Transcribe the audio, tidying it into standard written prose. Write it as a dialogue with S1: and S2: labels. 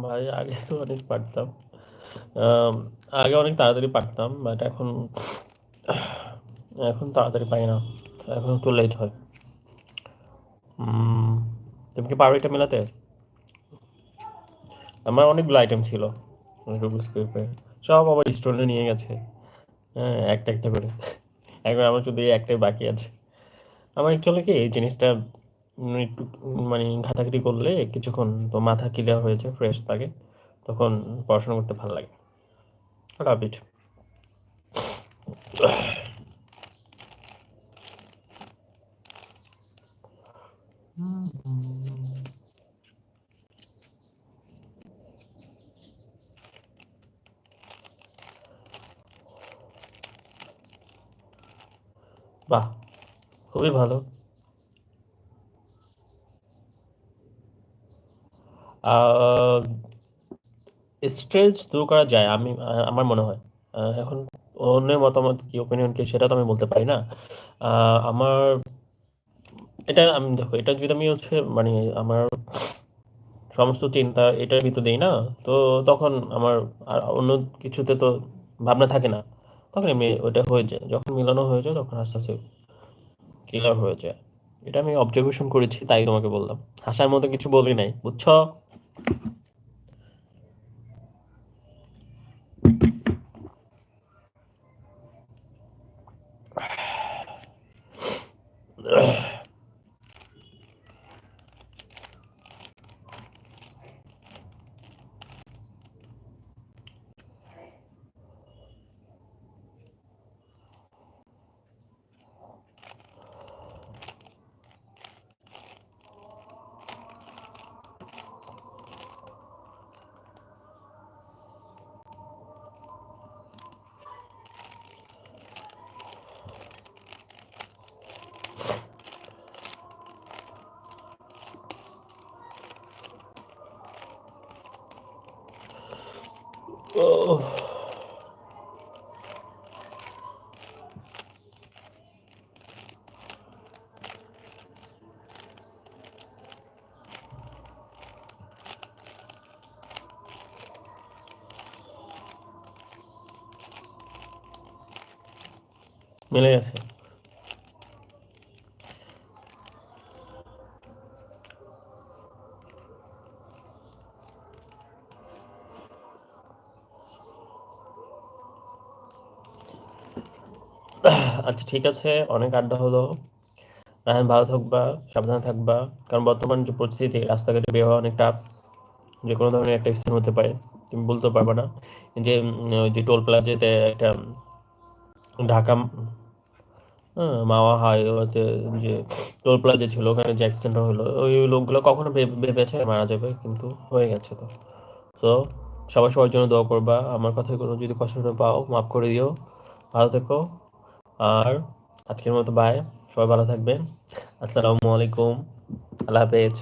S1: ভাই আগে তো অনেক পারতাম। আম আগে অনেক তাড়াতাড়ি পারতাম। বাট এখন তাড়াতাড়ি পারি না। এখন একটু লেট হয়। উম তুমি কি পারো এটা মেলাতে? আমার অনেকগুলো আইটেম ছিল রুবিকস কিউবের। সব আবার স্টোরে নিয়ে গেছে। হ্যাঁ, একটা করে। এখন আমার শুধু এই একটাই বাকি আছে। আমার অ্যাকচুয়ালি কি এই জিনিসটা একটু মানে ঘাটাঘাটি করলে কিছুক্ষণ তো মাথা ক্লিয়ার হয়ে যায়, ফ্রেশ থাকে। তখন পড়াশোনা করতে ভালো লাগে। রাবিট। বাহ! খুবই ভালো। আ স্ট্রেস দূর করা যায়। আমার মনে হয়। এখন অন্যের মতামত কি, ওপিনিয়ন কি সেটা তো আমি বলতে পারি না। আ আমার দেখো এটা যদি আমি মানে আমার সমস্ত চিন্তা এটার ভিতর দেই না, তো তখন আমার আর অন্য কিছুতে তো ভাবনা থাকে না। তখন এমনি ওইটা হয়ে যায়। যখন মিলানো হয়ে যায় তখন আস্তে, আস্তে ক্লিয়ার হয়ে যায়। এটা আমি অবজারভেশন করেছি তাই তোমাকে বললাম। হাসার মতো কিছু বলি নাই। বুঝছো? ওহ! মিলে গেছে। আচ্ছা ঠিক আছে, অনেক আড্ডা হলো। রায়হান ভালো থাকবা, সাবধানে থাকবা। কারণ বর্তমান যে পরিস্থিতি রাস্তাঘাটে বের হওয়া অনেক টাফ। যেকোনো ধরনের একটা অ্যাক্সিডেন্ট হতে পারে। তুমি বলতেও পারবা না। যে ওই যে টোল প্লাজাতে একটা ঢাকা মাওয়া হাইওয়েতে যে টোল প্লাজা ছিল ওখানে যে অ্যাক্সিডেন্ট হলো, ওই লোকগুলো কখনো ভেবেছে মারা যাবে কিন্তু হয়ে গেছে তো। তো সবাই সবার জন্য দোয়া করবা। আমার কথায় কোনো যদি কষ্ট পাও মাফ করে দিও। ভালো থেকো। আর আজকের মতো বাই। সবাই ভালো থাকবেন। আসসালামু আলাইকুম। আল্লাহ হাফেজ।